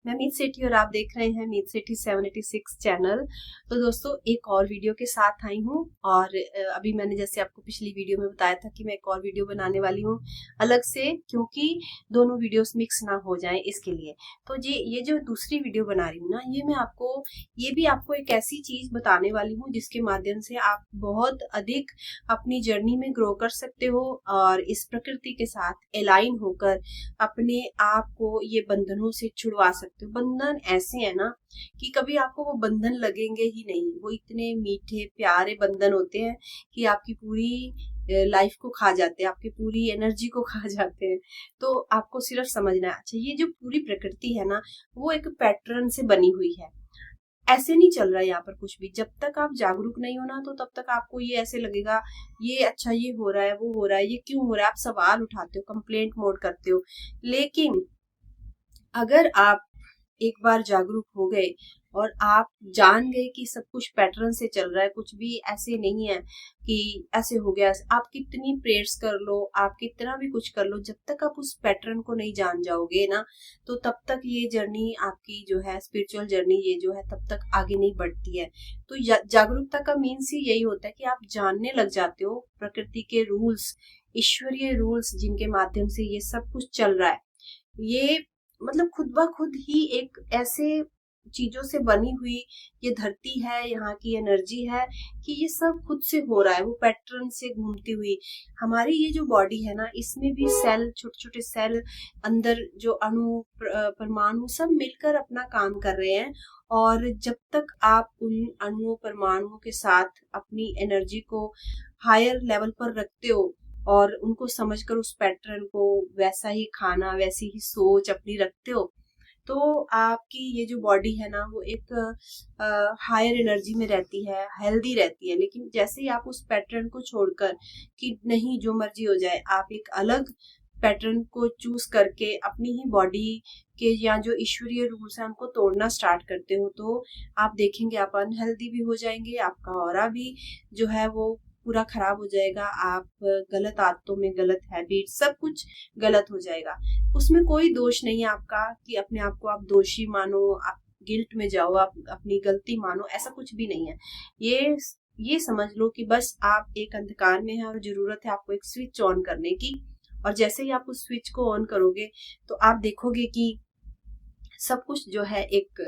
मैं मीत सेठी और आप देख रहे हैं मीत सेठी 786 चैनल। तो दोस्तों एक और वीडियो के साथ आई हूँ और अभी मैंने जैसे आपको पिछली वीडियो में बताया था कि मैं एक और वीडियो बनाने वाली हूँ अलग से, क्योंकि दोनों वीडियोस मिक्स ना हो जाएं इसके लिए। तो ये जो दूसरी वीडियो बना रही हूँ ना, ये भी आपको एक ऐसी चीज बताने वाली हूँ जिसके माध्यम से आप बहुत अधिक अपनी जर्नी में ग्रो कर सकते हो और इस प्रकृति के साथ एलाइन होकर अपने आप को ये बंधनों से छुड़वा सकते हो। बंधन ऐसे है ना कि कभी आपको वो बंधन लगेंगे ही नहीं। वो इतने मीठे प्यारे बंधन होते हैं कि आपकी पूरी लाइफ को खा जाते हैं, आपकी पूरी एनर्जी को खा जाते हैं। तो आपको सिर्फ समझना है, अच्छा ये जो पूरी प्रकृति है ना, वो एक पैटर्न से बनी हुई है। ऐसे नहीं चल रहा है यहाँ पर कुछ भी। जब तक आप जागरूक नहीं हो ना, तो तब तक आपको ये ऐसे लगेगा ये अच्छा ये हो रहा है, वो हो रहा है, ये क्यों हो रहा है। आप सवाल उठाते हो, कंप्लेंट मोड करते हो। लेकिन अगर आप एक बार जागरूक हो गए और आप जान गए कि सब कुछ पैटर्न से चल रहा है, कुछ भी ऐसे नहीं है कि ऐसे हो गया। आप कितनी प्रेयर्स कर लो, आप कितना भी कुछ कर लो, जब तक आप उस पैटर्न को नहीं जान जाओगे ना, तो तब तक ये जर्नी आपकी जो है स्पिरिचुअल जर्नी ये जो है तब तक आगे नहीं बढ़ती है। तो जागरूकता का मीन्स ही यही होता है कि आप जानने लग जाते हो प्रकृति के रूल्स, ईश्वरीय रूल्स जिनके माध्यम से ये सब कुछ चल रहा है। ये मतलब खुद ब खुद ही एक ऐसे चीजों से बनी हुई ये धरती है, यहाँ की एनर्जी है कि ये सब खुद से हो रहा है, वो पैटर्न से घूमती हुई। हमारी ये जो बॉडी है ना, इसमें भी सेल, छोटे छोटे सेल, अंदर जो अणु परमाणु सब मिलकर अपना काम कर रहे हैं। और जब तक आप उन अणुओं परमाणुओं के साथ अपनी एनर्जी को हायर लेवल पर रखते हो और उनको समझकर उस पैटर्न को वैसा ही खाना, वैसी ही सोच अपनी रखते हो, तो आपकी ये जो बॉडी है ना, वो एक हायर एनर्जी में रहती है, हेल्दी रहती है। लेकिन जैसे ही आप उस पैटर्न को छोड़कर कि नहीं जो मर्जी हो जाए, आप एक अलग पैटर्न को चूज करके अपनी ही बॉडी के या जो ईश्वरीय रूल्स हैं उनको तोड़ना स्टार्ट करते हो, तो आप देखेंगे आप अनहेल्दी भी हो जाएंगे, आपका ऑरा भी जो है वो पूरा खराब हो जाएगा। आप गलत आदतों में, गलत हैबिट, सब कुछ गलत हो जाएगा। उसमें कोई दोष नहीं है आपका कि अपने आप को आप दोषी मानो, आप गिल्ट में जाओ, आप अपनी गलती मानो, ऐसा कुछ भी नहीं है। ये समझ लो कि बस आप एक अंधकार में है और जरूरत है आपको एक स्विच ऑन करने की। और जैसे ही आप उस स्विच को ऑन करोगे तो आप देखोगे कि सब कुछ जो है एक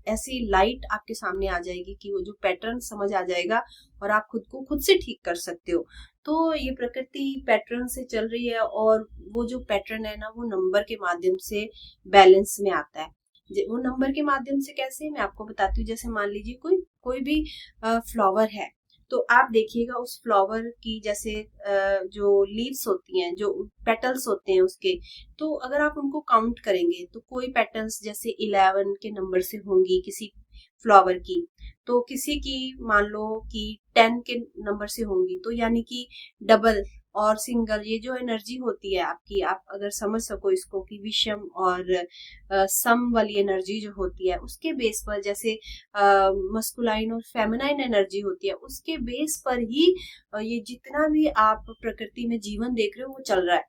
ऐसी लाइट आपके सामने आ जाएगी कि वो जो पैटर्न समझ आ जाएगा और आप खुद को खुद से ठीक कर सकते हो। तो ये प्रकृति पैटर्न से चल रही है और वो जो पैटर्न है ना, वो नंबर के माध्यम से बैलेंस में आता है। वो नंबर के माध्यम से कैसे, मैं आपको बताती हूँ। जैसे मान लीजिए कोई भी फ्लावर है, तो आप देखिएगा उस फ्लावर की जैसे जो लीव्स होती हैं, जो पेटल्स होते हैं उसके, तो अगर आप उनको काउंट करेंगे तो कोई पेटल्स जैसे 11 के नंबर से होंगी किसी फ्लावर की, तो किसी की मान लो कि 10 के नंबर से होंगी। तो यानी कि डबल और सिंगल ये जो एनर्जी होती है आपकी, आप अगर समझ सको इसको कि विषम और सम वाली एनर्जी जो होती है उसके बेस पर, जैसे मस्कुलाइन और फेमिनाइन एनर्जी होती है, उसके बेस पर ही ये जितना भी आप प्रकृति में जीवन देख रहे हो वो चल रहा है।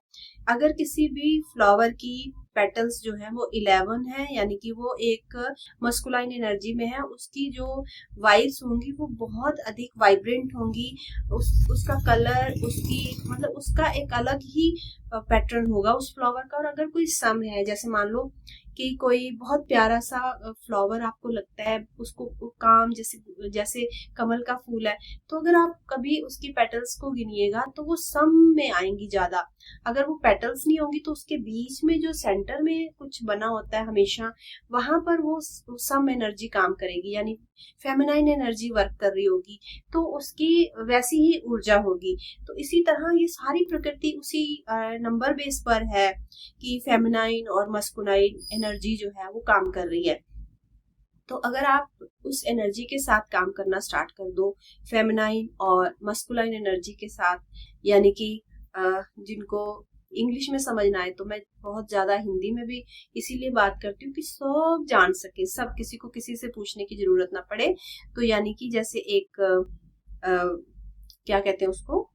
अगर किसी भी फ्लावर की पेटल्स जो है वो 11 है, यानी कि वो एक मस्कुलाइन एनर्जी में है, उसकी जो वाइब्स होंगी वो बहुत अधिक वाइब्रेंट होंगी। उसका कलर, उसकी मतलब उसका एक अलग ही पैटर्न होगा उस फ्लावर का। और अगर कोई सम है, जैसे मान लो कि कोई बहुत प्यारा सा फ्लावर आपको लगता है, उसको काम जैसे जैसे कमल का फूल है, तो अगर आप कभी उसकी पेटल्स को गिनिएगा तो वो सम में आएंगी ज्यादा। अगर वो पेटल्स नहीं होंगी तो उसके बीच में जो सेंटर में कुछ बना होता है हमेशा, वहां पर वो सम एनर्जी काम करेगी, यानी फेमिनाइन एनर्जी वर्क कर रही होगी, तो उसकी वैसी ही ऊर्जा होगी। तो इसी तरह ये सारी प्रकृति उसी नंबर बेस पर है कि फेमिनाइन और मस्कुलाइन एनर्जी जो है वो काम कर रही है। तो अगर आप उस एनर्जी के साथ काम करना स्टार्ट कर दो, फेमिनाइन और मस्कुलाइन एनर्जी के साथ, यानी कि जिनको इंग्लिश में समझना है तो मैं बहुत ज्यादा हिंदी में भी इसीलिए बात करती हूँ कि सब जान सके, सब, किसी को किसी से पूछने की जरूरत ना पड़े। तो यानी कि जैसे एक क्या कहते हैं उसको,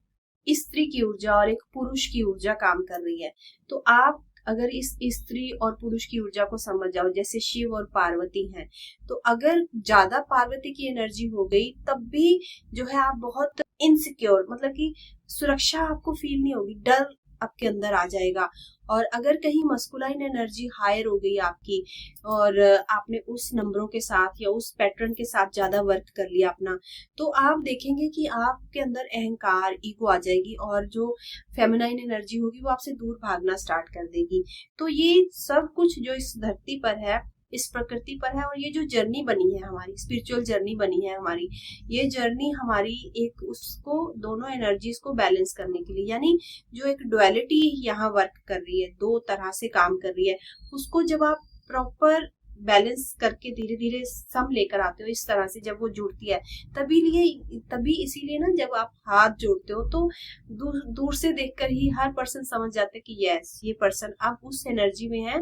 स्त्री की ऊर्जा और एक पुरुष की ऊर्जा काम कर रही है। तो आप अगर इस स्त्री और पुरुष की ऊर्जा को समझ जाओ, जैसे शिव और पार्वती हैं, तो अगर ज्यादा पार्वती की एनर्जी हो गई तब भी जो है आप बहुत इनसिक्योर, मतलब कि सुरक्षा आपको फील नहीं होगी, डर आपके अंदर आ जाएगा। और अगर कहीं मस्कुलाइन एनर्जी हायर हो गई आपकी और आपने उस नंबरों के साथ या उस पैटर्न के साथ ज्यादा वर्क कर लिया अपना, तो आप देखेंगे कि आपके अंदर अहंकार, ईगो आ जाएगी और जो फेमिनाइन एनर्जी होगी वो आपसे दूर भागना स्टार्ट कर देगी। तो ये सब कुछ जो इस धरती पर है, इस प्रकृति पर है, और ये जो जर्नी बनी है हमारी, स्पिरिचुअल जर्नी बनी है हमारी, ये जर्नी हमारी एक उसको दोनों एनर्जीज को बैलेंस करने के लिए, यानी जो एक डुअलिटी यहाँ वर्क कर रही है, दो तरह से काम कर रही है, उसको जब आप प्रॉपर बैलेंस करके धीरे धीरे सम लेकर आते हो, इस तरह से जब वो जुड़ती है, तभी इसीलिए ना जब आप हाथ जोड़ते हो तो दूर से देखकर ही हर पर्सन समझ जाता है कि यस, ये पर्सन अब उस एनर्जी में है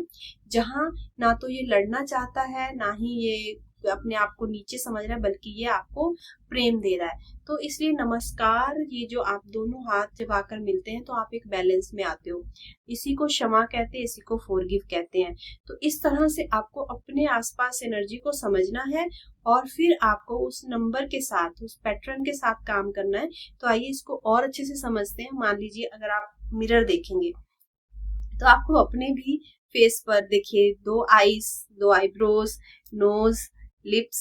जहां ना तो ये लड़ना चाहता है, ना ही ये अपने आप को नीचे समझ रहा है, बल्कि ये आपको प्रेम दे रहा है। तो इसलिए नमस्कार, ये जो आप दोनों हाथ जब आकर मिलते हैं तो आप एक बैलेंस में आते हो। इसी को क्षमा कहते हैं, इसी को फॉरगिव कहते हैं। तो इस तरह से आपको अपने आसपास एनर्जी को समझना है और फिर आपको उस नंबर के साथ, उस पैटर्न के साथ काम करना है। तो आइए इसको और अच्छे से समझते हैं। मान लीजिए अगर आप मिरर देखेंगे तो आपको अपने भी फेस पर देखिए दो आईज, दो आईब्रोज, नोज, लिप्स,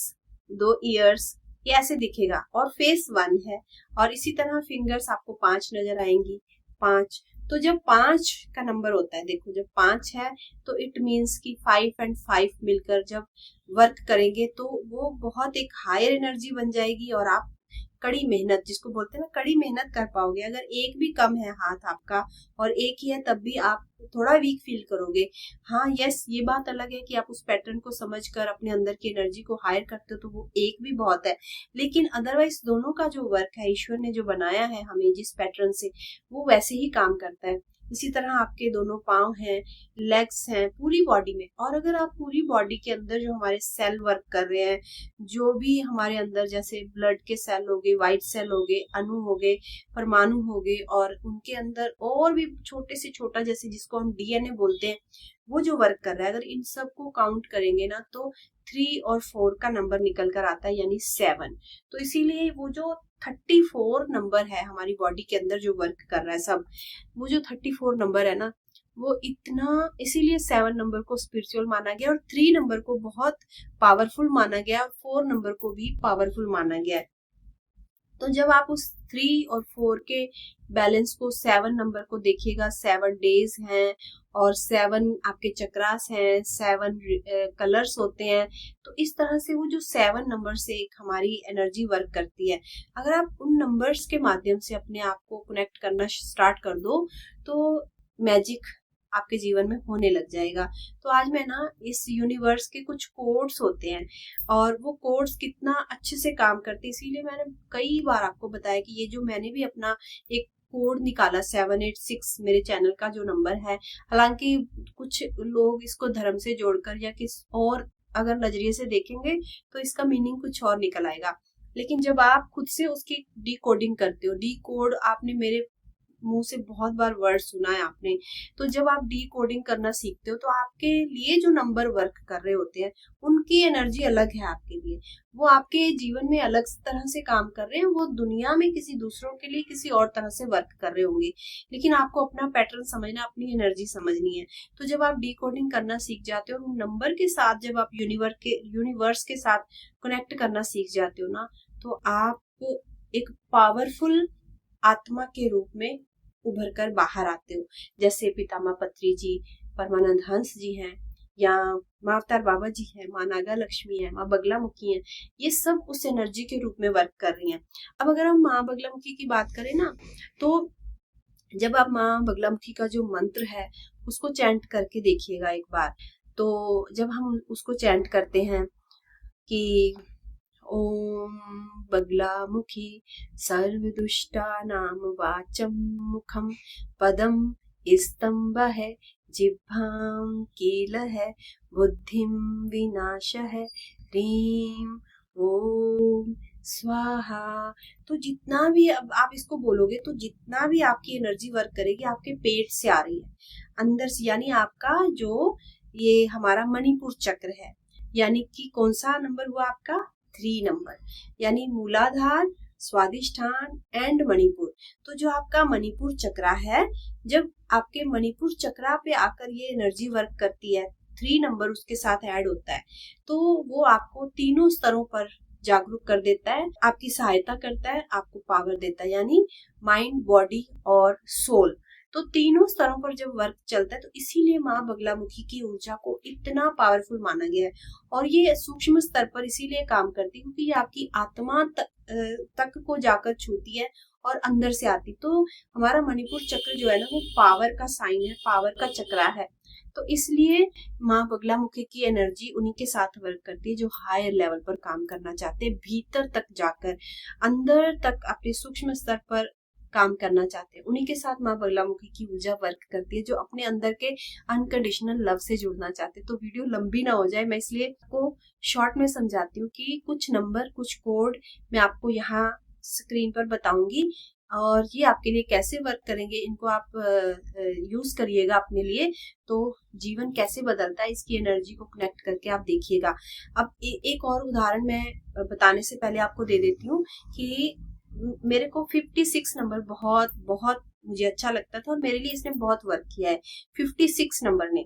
दो ईयर्स, ये ऐसे दिखेगा और फेस 1 है। और इसी तरह फिंगर्स आपको 5 नजर आएंगी, 5। तो जब 5 का नंबर होता है, देखो जब 5 है तो इट मीन्स कि 5 और 5 मिलकर जब वर्क करेंगे तो वो बहुत एक हायर एनर्जी बन जाएगी और आप कड़ी मेहनत, जिसको बोलते हैं ना, कड़ी मेहनत कर पाओगे। अगर एक भी कम है हाथ आपका और एक ही है तब भी आप थोड़ा वीक फील करोगे। हाँ यस, ये बात अलग है कि आप उस पैटर्न को समझकर अपने अंदर की एनर्जी को हायर करते हो तो वो एक भी बहुत है, लेकिन अदरवाइज दोनों का जो वर्क है, ईश्वर ने जो बनाया है हमें जिस पैटर्न से, वो वैसे ही काम करता है। इसी तरह आपके दोनों पाँव हैं, लेग्स हैं, पूरी बॉडी में। और अगर आप पूरी बॉडी के अंदर जो हमारे सेल वर्क कर रहे हैं, जो भी हमारे अंदर जैसे ब्लड के सेल हो गए, व्हाइट सेल हो गए, अणु हो गए, परमाणु हो गए, और उनके अंदर और भी छोटे से छोटा, जैसे जिसको हम डीएनए बोलते हैं, वो जो वर्क कर रहा है, अगर इन सब को काउंट करेंगे ना तो 3 और 4 का नंबर निकल कर आता है, यानी 7। तो इसीलिए वो जो 34 नंबर है हमारी बॉडी के अंदर जो वर्क कर रहा है सब, वो जो 34 नंबर है ना, वो इतना, इसीलिए 7 नंबर को स्पिरिचुअल माना गया और 3 नंबर को बहुत पावरफुल माना गया और 4 नंबर को भी पावरफुल माना गया है। तो जब आप उस 3 और 4 के बैलेंस को, 7 नंबर को देखिएगा, 7 डेज हैं और 7 आपके चक्रास हैं, 7 कलर्स होते हैं। तो इस तरह से वो जो 7 नंबर से एक हमारी एनर्जी वर्क करती है। अगर आप उन नंबर्स के माध्यम से अपने आप को कनेक्ट करना स्टार्ट कर दो तो मैजिक आपके जीवन में होने लग जाएगा। तो आज मैं ना इस यूनिवर्स के कुछ कोड्स होते हैं और वो कोड्स कितना अच्छे से काम करते हैं, इसीलिए मैंने कई बार आपको बताया कि ये जो मैंने भी अपना एक कोड निकाला 786 मेरे चैनल का जो नंबर है। हालांकि कुछ लोग इसको धर्म से जोड़कर या किस और अगर नजरिए से देखेंगे तो इसका मीनिंग कुछ और निकल आएगा, लेकिन जब आप खुद से उसकी डी कोडिंग करते हो, डी कोड आपने मेरे मुंह से बहुत बार वर्ड सुना है आपने, तो जब आप डी कोडिंग करना सीखते हो तो आपके लिए जो नंबर वर्क कर रहे होते हैं उनकी एनर्जी अलग है आपके लिए, वो आपके जीवन में अलग तरह से काम कर रहे हैं, वो दुनिया में किसी दूसरों के लिए किसी और तरह से वर्क कर रहे होंगे, लेकिन आपको अपना पैटर्न समझना, अपनी एनर्जी समझनी है। तो जब आप डी कोडिंग करना सीख जाते हो और नंबर के साथ जब आप यूनिवर्स के साथ कनेक्ट करना सीख जाते हो ना, तो आप एक पावरफुल आत्मा के रूप में उभर कर बाहर आते हो। जैसे पितामह पत्री जी, परमानंद हंस जी हैं, या माँ अवतार बाबा जी हैं, माँ नागा लक्ष्मी है, माँ बगलामुखी हैं, ये सब उस एनर्जी के रूप में वर्क कर रही हैं। अब अगर हम माँ बगलामुखी की बात करें ना, तो जब आप माँ बगलामुखी का जो मंत्र है उसको चैंट करके देखिएगा एक बार। तो जब हम उसको चैंट करते हैं कि ओम बगलामुखी सर्वदुष्टानां वाचं मुखं पदं स्तंभः जिह्वां कीलः बुद्धिं विनाशः ह्रीं ओम स्वाहा। तो जितना भी अब आप इसको बोलोगे तो जितना भी आपकी एनर्जी वर्क करेगी आपके पेट से आ रही है, अंदर से, यानी आपका जो ये हमारा मणिपुर चक्र है, यानी कि कौन सा नंबर हुआ आपका 3 नंबर, यानी मूलाधार, स्वादिष्ठान एंड मणिपुर। तो जो आपका मणिपुर चक्रा है, जब आपके मणिपुर चक्रा पे आकर ये एनर्जी वर्क करती है, 3 नंबर उसके साथ ऐड होता है, तो वो आपको तीनों स्तरों पर जागरूक कर देता है, आपकी सहायता करता है, आपको पावर देता है, यानी माइंड, बॉडी और सोल। तो तीनों स्तरों पर जब वर्क चलता है, तो इसीलिए माँ बगलामुखी की ऊर्जा को इतना पावरफुल माना गया है। और ये सूक्ष्म स्तर पर इसीलिए काम करती है क्योंकि ये आपकी आत्मा तक को जाकर छूती है और अंदर से आती। तो हमारा मणिपुर चक्र जो है ना, वो पावर का साइन है, पावर का चक्रा है। तो इसलिए माँ बगलामुखी की एनर्जी उन्हीं के साथ वर्क करती है जो हायर लेवल पर काम करना चाहते हैं, भीतर तक जाकर, अंदर तक अपने सूक्ष्म स्तर पर काम करना चाहते हैं। उन्हीं के साथ माँ बगलामुखी की ऊर्जा वर्क करती है जो अपने अंदर के अनकंडीशनल लव से जुड़ना चाहते हैं। तो वीडियो लंबी ना हो जाए, मैं इसलिए आपको शॉर्ट में समझाती हूँ कि कुछ नंबर, कुछ कोड मैं आपको यहाँ स्क्रीन पर बताऊंगी और ये आपके लिए कैसे वर्क करेंगे, इनको आप यूज करिएगा अपने लिए, तो जीवन कैसे बदलता है इसकी एनर्जी को कनेक्ट करके आप देखिएगा। अब एक और उदाहरण मैं बताने से पहले आपको दे देती हूँ कि मेरे को 56 नंबर बहुत बहुत मुझे अच्छा लगता था और मेरे लिए इसने बहुत वर्क किया है 56 नंबर ने।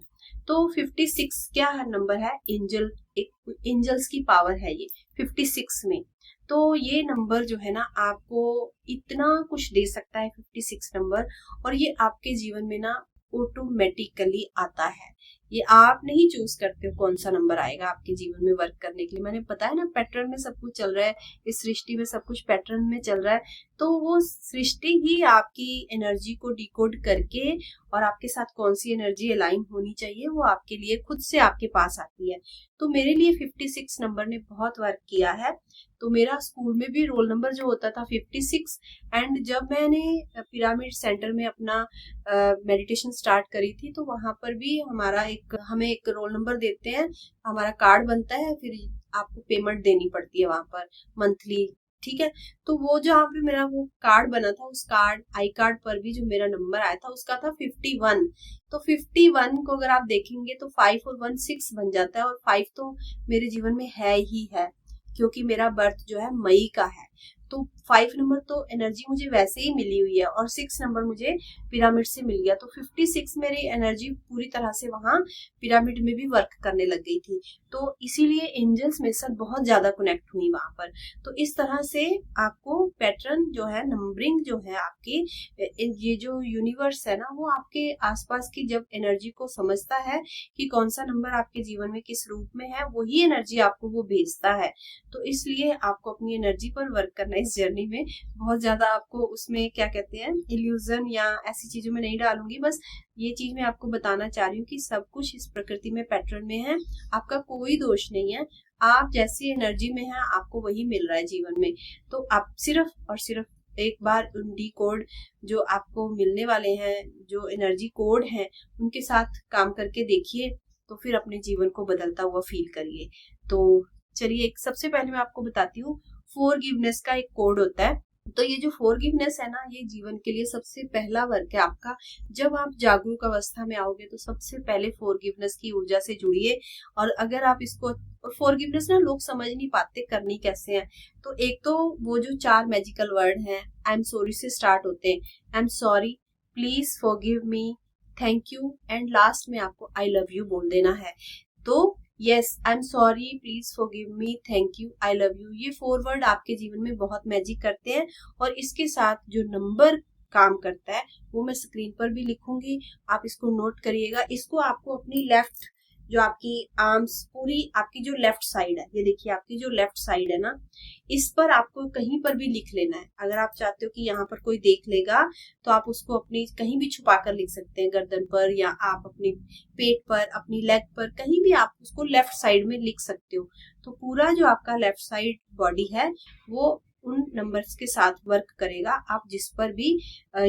तो 56 क्या नंबर है, एंजल, एक एंजल्स की पावर है ये 56 में। तो ये नंबर जो है ना, आपको इतना कुछ दे सकता है 56 नंबर, और ये आपके जीवन में ना ऑटोमेटिकली आता है। ये आप नहीं चूज करते हो कौन सा नंबर आएगा आपके जीवन में वर्क करने के लिए। मैंने बताया ना, पैटर्न में सब कुछ चल रहा है, इस सृष्टि में सब कुछ पैटर्न में चल रहा है। तो वो सृष्टि ही आपकी एनर्जी को डिकोड करके और आपके साथ कौन सी एनर्जी अलाइन होनी चाहिए वो आपके लिए खुद से आपके पास आती है। तो मेरे लिए 56 नंबर ने बहुत वर्क किया है। तो मेरा स्कूल में भी रोल नंबर जो होता था 56, एंड जब मैंने पिरामिड सेंटर में अपना मेडिटेशन स्टार्ट करी थी, तो वहां पर भी हमें एक रोल नंबर देते हैं, हमारा कार्ड बनता है, फिर आपको पेमेंट देनी पड़ती है वहां पर मंथली, ठीक है। तो वो जहाँ पे मेरा वो कार्ड बना था, उस कार्ड, आई कार्ड पर भी जो मेरा नंबर आया था उसका था 51। तो 51 को अगर आप देखेंगे तो 5 और 1 6 बन जाता है, और 5 तो मेरे जीवन में है ही है क्योंकि मेरा बर्थ जो है मई का है। तो 5 नंबर तो एनर्जी मुझे वैसे ही मिली हुई है और 6 नंबर मुझे पिरामिड से मिल गया। तो 56 मेरी एनर्जी पूरी तरह से वहां पिरामिड में भी वर्क करने लग गई थी। तो इसीलिए एंजल्स मेरे साथ बहुत ज्यादा कनेक्ट हुई वहां पर। तो इस तरह से आपको पैटर्न जो है, नंबरिंग जो है आपकी, ये जो यूनिवर्स है ना, वो आपके आसपास की जब एनर्जी को समझता है कि कौन सा नंबर आपके जीवन में किस रूप में है, वही एनर्जी आपको वो भेजता है। तो इसलिए आपको अपनी एनर्जी पर वर्क करना है इस जर्नी में। बहुत ज्यादा आपको उसमें क्या कहते हैं, इल्यूजन या ऐसी चीजों में नहीं डालूंगी, बस ये चीज मैं आपको बताना चाह रही हूँ कि सब कुछ इस प्रकृति में पैटर्न में है, आपका कोई दोष नहीं है। आप जैसी एनर्जी में है आपको वही मिल रहा है जीवन में। तो आप सिर्फ और सिर्फ एक बार उन डी कोड जो आपको मिलने वाले हैं, जो एनर्जी कोड हैं, उनके साथ काम करके देखिए, तो फिर अपने जीवन को बदलता हुआ फील करिए। तो चलिए, एक सबसे पहले मैं आपको बताती हूँ, फॉरगिवनेस का एक कोड होता है। तो ये जो फॉरगिवनेस है ना, ये जीवन के लिए सबसे पहला वर्क है आपका। जब आप जागरूक अवस्था में आओगे तो सबसे पहले फॉरगिवनेस की ऊर्जा से जुड़िए। और अगर आप इसको, फॉरगिवनेस ना लोग समझ नहीं पाते करनी कैसे है। तो एक तो वो जो 4 मैजिकल वर्ड हैं, आई एम सॉरी से स्टार्ट होते हैं। I am sorry, please forgive me, thank you, and last में आपको आई लव यू बोल देना है। तो yes, I am sorry, please forgive me, thank you, I love you, ये 4 वर्ड आपके जीवन में बहुत मैजिक करते हैं। और इसके साथ जो नंबर काम करता है वो मैं स्क्रीन पर भी लिखूंगी, आप इसको नोट करिएगा। इसको आपको अपनी लेफ्ट, जो आपकी आर्म्स, पूरी आपकी जो लेफ्ट साइड है, ये देखिए आपकी जो लेफ्ट साइड है ना, इस पर आपको कहीं पर भी लिख लेना है। अगर आप चाहते हो कि यहाँ पर कोई देख लेगा तो आप उसको अपनी कहीं भी छुपा कर लिख सकते हैं, गर्दन पर, या आप अपने पेट पर, अपनी लेग पर, कहीं भी आप उसको लेफ्ट साइड में लिख सकते हो। तो पूरा जो आपका लेफ्ट साइड बॉडी है वो उन नंबर्स के साथ वर्क करेगा, आप जिस पर भी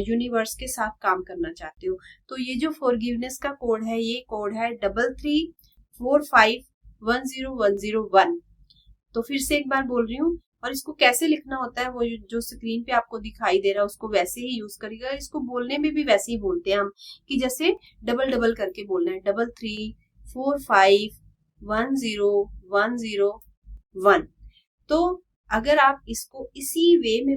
यूनिवर्स के साथ काम करना चाहते हो। तो ये जो फॉरगिवनेस का कोड है, ये कोड है 33451001। तो फिर से एक बार बोल रही हूँ, और इसको कैसे लिखना होता है वो जो स्क्रीन पे आपको दिखाई दे रहा है उसको वैसे ही यूज करिएगा। इसको बोलने में भी वैसे ही बोलते हैं हम, कि जैसे डबल डबल करके बोलना है, 3345101001। तो अगर आप इसको इसी वे में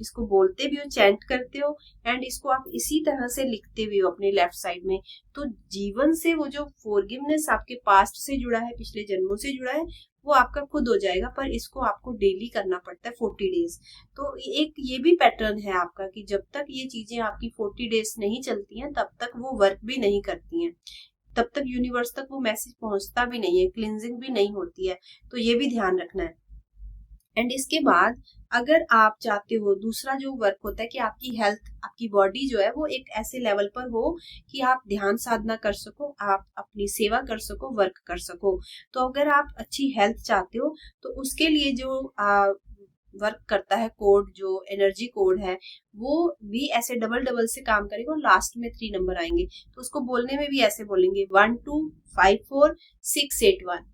इसको बोलते भी हो, चैंट करते हो, एंड इसको आप इसी तरह से लिखते भी हो अपने लेफ्ट साइड में, तो जीवन से वो जो फॉरगिवनेस आपके पास्ट से जुड़ा है, पिछले जन्मों से जुड़ा है, वो आपका खुद हो जाएगा। पर इसको आपको डेली करना पड़ता है 40 डेज। तो एक ये भी पैटर्न है आपका कि जब तक ये चीजें आपकी 40 डेज नहीं चलती हैं तब तक वो वर्क भी नहीं करती हैं, तब तक यूनिवर्स तक वो मैसेज पहुंचता भी नहीं है, क्लिनजिंग भी नहीं होती है। तो ये भी ध्यान रखना है। एंड इसके बाद अगर आप चाहते हो, दूसरा जो वर्क होता है कि आपकी हेल्थ, आपकी बॉडी जो है वो एक ऐसे लेवल पर हो कि आप ध्यान साधना कर सको, आप अपनी सेवा कर सको, वर्क कर सको। तो अगर आप अच्छी हेल्थ चाहते हो तो उसके लिए जो वर्क करता है कोड, जो एनर्जी कोड है, वो भी ऐसे डबल डबल से काम करेगा और लास्ट में 3 नंबर आएंगे। तो उसको बोलने में भी ऐसे बोलेंगे 1254681,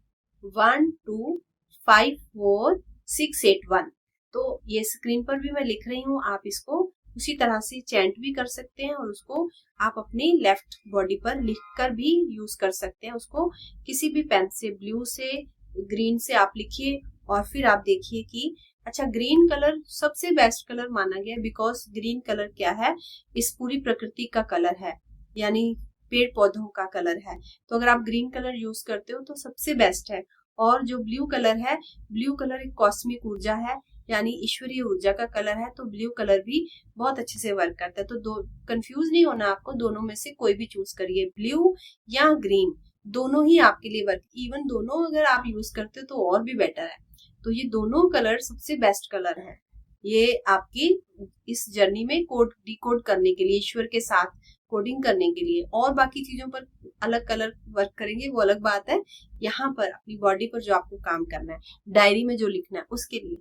1254681। तो ये स्क्रीन पर भी मैं लिख रही हूँ, आप इसको उसी तरह से चैंट भी कर सकते हैं और उसको आप अपनी लेफ्ट बॉडी पर लिखकर भी यूज कर सकते हैं। उसको किसी भी पेन से, ब्लू से, ग्रीन से आप लिखिए और फिर आप देखिए कि अच्छा, ग्रीन कलर सबसे बेस्ट कलर माना गया, बिकॉज ग्रीन कलर क्या है, इस पूरी प्रकृति का कलर है, यानी पेड़ पौधों का कलर है। तो अगर आप ग्रीन कलर यूज करते हो तो सबसे बेस्ट है। और जो ब्लू कलर है, ब्लू कलर एक कॉस्मिक ऊर्जा है, यानी ईश्वरीय ऊर्जा का कलर है। तो ब्लू कलर भी बहुत अच्छे से वर्क करता है। तो दो कंफ्यूज नहीं होना आपको, दोनों में से कोई भी चूज करिए, ब्लू या ग्रीन, दोनों ही आपके लिए वर्क। इवन दोनों अगर आप यूज करते हो तो और भी बेटर है। तो ये दोनों कलर सबसे बेस्ट कलर है, ये आपकी इस जर्नी में कोड डिकोड करने के लिए, ईश्वर के साथ कोडिंग करने के लिए। और बाकी चीजों पर अलग कलर वर्क करेंगे वो अलग बात है। यहाँ पर अपनी बॉडी पर जो आपको काम करना है, डायरी में जो लिखना है, उसके लिए,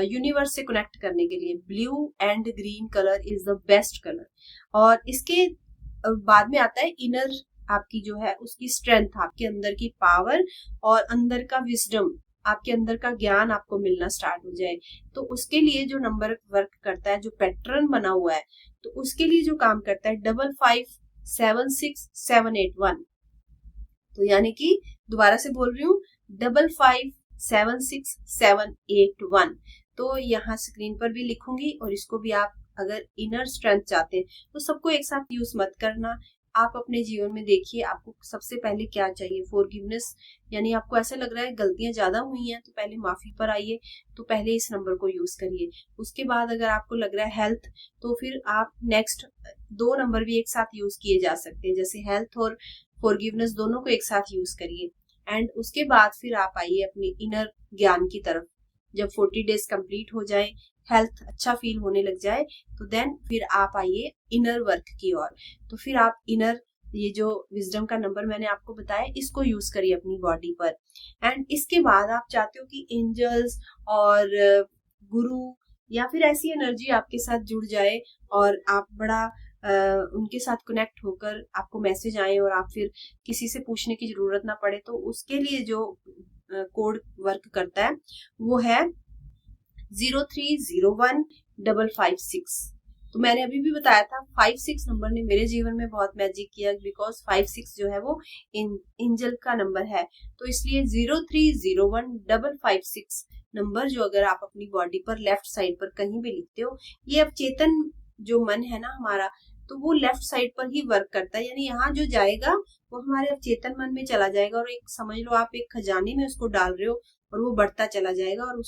यूनिवर्स से कनेक्ट करने के लिए blue and green colour is the best colour. और इसके बाद में आता है इनर, आपकी जो है उसकी स्ट्रेंथ, आपके अंदर की पावर और अंदर का विजडम, आपके अंदर का ज्ञान आपको मिलना स्टार्ट हो जाए। तो उसके लिए जो नंबर वर्क करता है, जो पैटर्न बना हुआ है, तो उसके लिए जो काम करता है 55576781। तो यानी कि दोबारा से बोल रही हूँ, 55576781। तो यहाँ स्क्रीन पर भी लिखूंगी और इसको भी आप अगर इनर स्ट्रेंथ चाहते हैं तो सबको एक साथ यूज मत करना। आप अपने जीवन में देखिए आपको सबसे पहले क्या चाहिए, फॉरगिवनेस, यानी आपको ऐसा लग रहा है गलतियां ज्यादा हुई हैं तो पहले माफी पर आइए, तो पहले इस नंबर को यूज करिए। उसके बाद अगर आपको लग रहा है हेल्थ, तो फिर आप नेक्स्ट 2 नंबर भी एक साथ यूज किए जा सकते हैं, जैसे हेल्थ और फॉरगिवनेस दोनों को एक साथ यूज करिए। एंड उसके बाद फिर आप आइए अपनी इनर ज्ञान की तरफ। जब 40 डेज कंप्लीट हो जाए, हेल्थ अच्छा फील होने लग जाए, तो देन फिर आप आइए इनर वर्क की ओर। तो फिर आप इनर, ये जो विजडम का नंबर मैंने आपको बताया, इसको यूज करिए अपनी बॉडी पर। एंड इसके बाद आप चाहते हो कि एंजल्स और गुरु या फिर ऐसी एनर्जी आपके साथ जुड़ जाए और आप बड़ा उनके साथ कनेक्ट होकर आपको मैसेज आए और आप फिर किसी से पूछने की जरूरत ना पड़े, तो उसके लिए जो कोड वर्क करता है वो है 0301556। तो मैंने अभी भी बताया था 56 नंबर ने मेरे जीवन में बहुत मैजिक किया, बिकॉज 56 जो है वो एंजल का नंबर है। तो इसलिए 0301556 नंबर जो अगर आप अपनी बॉडी पर लेफ्ट साइड पर कहीं भी लिखते हो, ये अब चेतन जो मन है ना हमारा, तो वो लेफ्ट साइड पर ही वर्क करता है, यानी यहाँ जो जाएगा वो हमारे अब चेतन मन में चला जाएगा और एक समझ लो आप एक खजाने में उसको डाल रहे हो और वो बढ़ता चला जाएगा और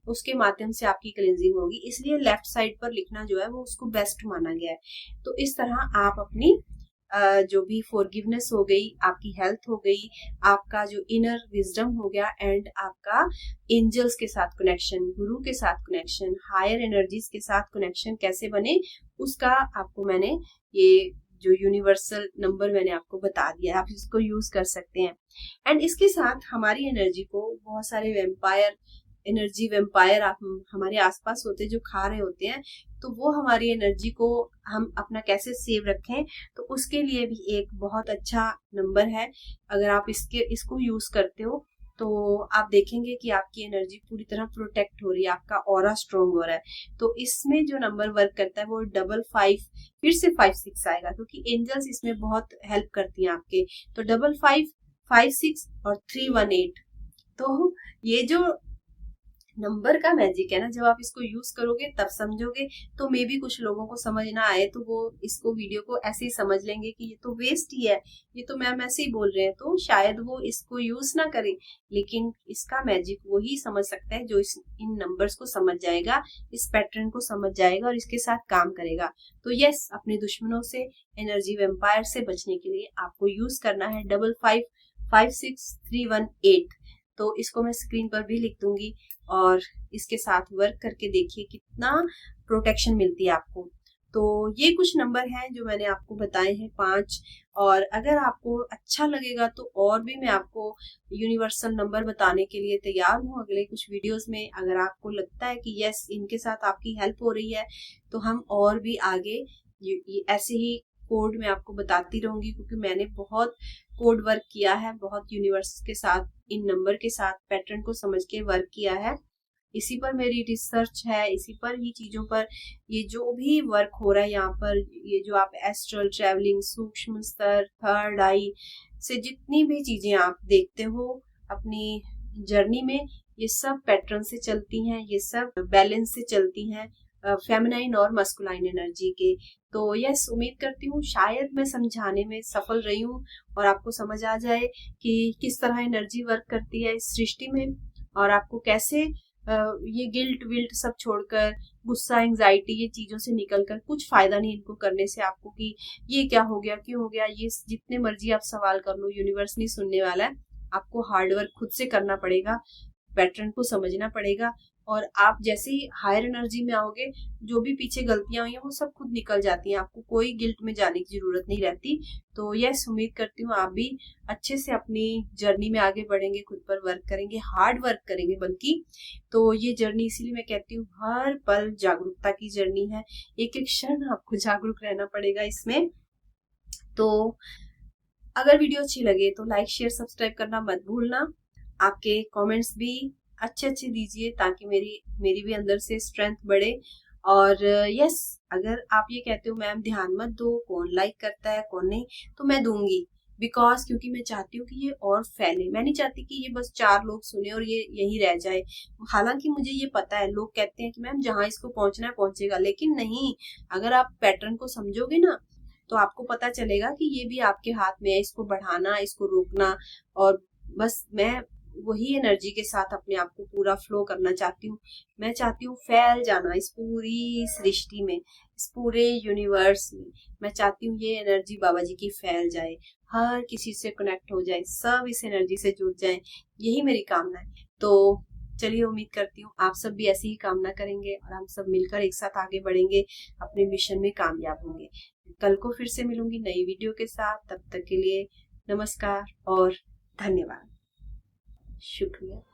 उसके माध्यम से आपकी क्लींजिंग होगी। इसलिए लेफ्ट साइड पर लिखना जो है वो उसको बेस्ट माना गया है। तो इस तरह आप अपनी जो भी फॉरगिवनेस हो गई, आपकी हेल्थ हो गई, आपका जो इनर विजडम हो गया, एंड आपका एंजल्स के साथ कनेक्शन, गुरु के साथ कनेक्शन, हायर एनर्जीज के साथ कनेक्शन कैसे बने, उसका आपको मैंने ये जो यूनिवर्सल नंबर मैंने आपको बता दिया, आप इसको यूज कर सकते हैं। एंड इसके साथ हमारी एनर्जी को बहुत सारे वैम्पायर हमारे आसपास होते हैं जो खा रहे होते हैं, तो वो हमारी एनर्जी को हम अपना कैसे सेव रखें, तो उसके लिए भी एक बहुत अच्छा नंबर है। अगर आप इसको यूज करते हो तो आप देखेंगे कि आपकी एनर्जी पूरी तरह प्रोटेक्ट हो रही है, आपका ऑरा स्ट्रॉन्ग हो रहा है। तो इसमें जो नंबर वर्क करता है वो 55, फिर से 56 आएगा, क्योंकि एंजल्स इसमें बहुत हेल्प करती हैं आपके। तो 55, 56 और 318। तो ये जो नंबर का मैजिक है ना, जब आप इसको यूज करोगे तब समझोगे। तो मे बी कुछ लोगों को समझ ना आए तो वो इसको वीडियो को ऐसे ही समझ लेंगे कि ये तो वेस्ट ही है, ये तो मैम ऐसे ही बोल रहे हैं, तो शायद वो इसको यूज ना करें। लेकिन इसका मैजिक वही समझ सकता है जो इन नंबर्स को समझ जाएगा, इस पैटर्न को समझ जाएगा और इसके साथ काम करेगा। तो यस, अपने दुश्मनों से, एनर्जी वेम्पायर से बचने के लिए आपको यूज करना है 55, 56, 318। तो इसको मैं स्क्रीन पर भी लिख दूंगी और इसके साथ वर्क करके देखिए कितना प्रोटेक्शन मिलती है आपको। तो ये कुछ नंबर हैं जो मैंने आपको बताए हैं 5। और अगर आपको अच्छा लगेगा तो और भी मैं आपको यूनिवर्सल नंबर बताने के लिए तैयार हूँ अगले कुछ वीडियोस में। अगर आपको लगता है कि यस, इनके साथ आपकी हेल्प हो रही है तो हम और भी आगे ऐसे ही कोड में आपको बताती रहूंगी, क्योंकि मैंने बहुत कोड वर्क किया है, बहुत यूनिवर्स के साथ, इन नंबर के साथ पैटर्न को समझ के वर्क किया है। इसी पर मेरी रिसर्च है, इसी पर ही चीजों पर ये जो भी वर्क हो रहा है यहाँ पर, ये जो आप एस्ट्रल ट्रैवलिंग, सूक्ष्म स्तर, थर्ड आई से जितनी भी चीजें आप देखते हो अपनी जर्नी में, ये सब पैटर्न से चलती हैं, ये सब बैलेंस से चलती हैं, फेमिनाइन और मस्कुलाइन एनर्जी के। तो यस, उम्मीद करती हूँ शायद मैं समझाने में सफल रही हूँ और आपको समझ आ जाए कि किस तरह एनर्जी वर्क करती है इस सृष्टि में, और आपको कैसे ये गिल्ट विल्ट सब छोड़कर, गुस्सा, एंजाइटी, ये चीजों से निकलकर, कुछ फायदा नहीं इनको करने से आपको कि ये क्या हो गया, क्यों हो गया, ये जितने मर्जी आप सवाल कर लो, यूनिवर्स नहीं सुनने वाला है। आपको हार्डवर्क खुद से करना पड़ेगा, पैटर्न को समझना पड़ेगा, और आप जैसे ही हायर एनर्जी में आओगे, जो भी पीछे गलतियां हुई हैं वो सब खुद निकल जाती हैं, आपको कोई गिल्ट में जाने की जरूरत नहीं रहती। तो यस, उम्मीद करती हूँ आप भी अच्छे से अपनी जर्नी में आगे बढ़ेंगे, खुद पर वर्क करेंगे, हार्ड वर्क करेंगे बल्कि। तो ये जर्नी इसीलिए मैं कहती हूँ हर पल जागरूकता की जर्नी है, एक एक क्षण आपको जागरूक रहना पड़ेगा इसमें। तो अगर वीडियो अच्छी लगे तो लाइक, शेयर, सब्सक्राइब करना मत भूलना। आपके कमेंट्स भी अच्छे अच्छे दीजिए ताकि मेरी भी अंदर से स्ट्रेंथ बढ़े। और यस, अगर आप ये कहते हो मैम ध्यान मत दो, कौन लाइक करता है कौन नहीं, तो मैं दूंगी, बिकॉज क्योंकि मैं चाहती हूँ कि ये और फैले। मैं नहीं चाहती कि ये बस 4 लोग सुने और ये यही रह जाए। हालांकि मुझे ये पता है, लोग कहते हैं कि मैम जहां इसको पहुंचना है पहुंचेगा, लेकिन नहीं, अगर आप पैटर्न को समझोगे ना तो आपको पता चलेगा कि ये भी आपके हाथ में है, इसको बढ़ाना, इसको रोकना। और बस मैं वही एनर्जी के साथ अपने आप को पूरा फ्लो करना चाहती हूँ। मैं चाहती हूँ फैल जाना इस पूरी सृष्टि में, इस पूरे यूनिवर्स में। मैं चाहती हूँ ये एनर्जी बाबा जी की फैल जाए, हर किसी से कनेक्ट हो जाए, सब इस एनर्जी से जुड़ जाए, यही मेरी कामना है। तो चलिए, उम्मीद करती हूँ आप सब भी ऐसी ही कामना करेंगे और हम सब मिलकर एक साथ आगे बढ़ेंगे, अपने मिशन में कामयाब होंगे। कल को फिर से मिलूंगी नई वीडियो के साथ, तब तक के लिए नमस्कार और धन्यवाद, शुक्रिया।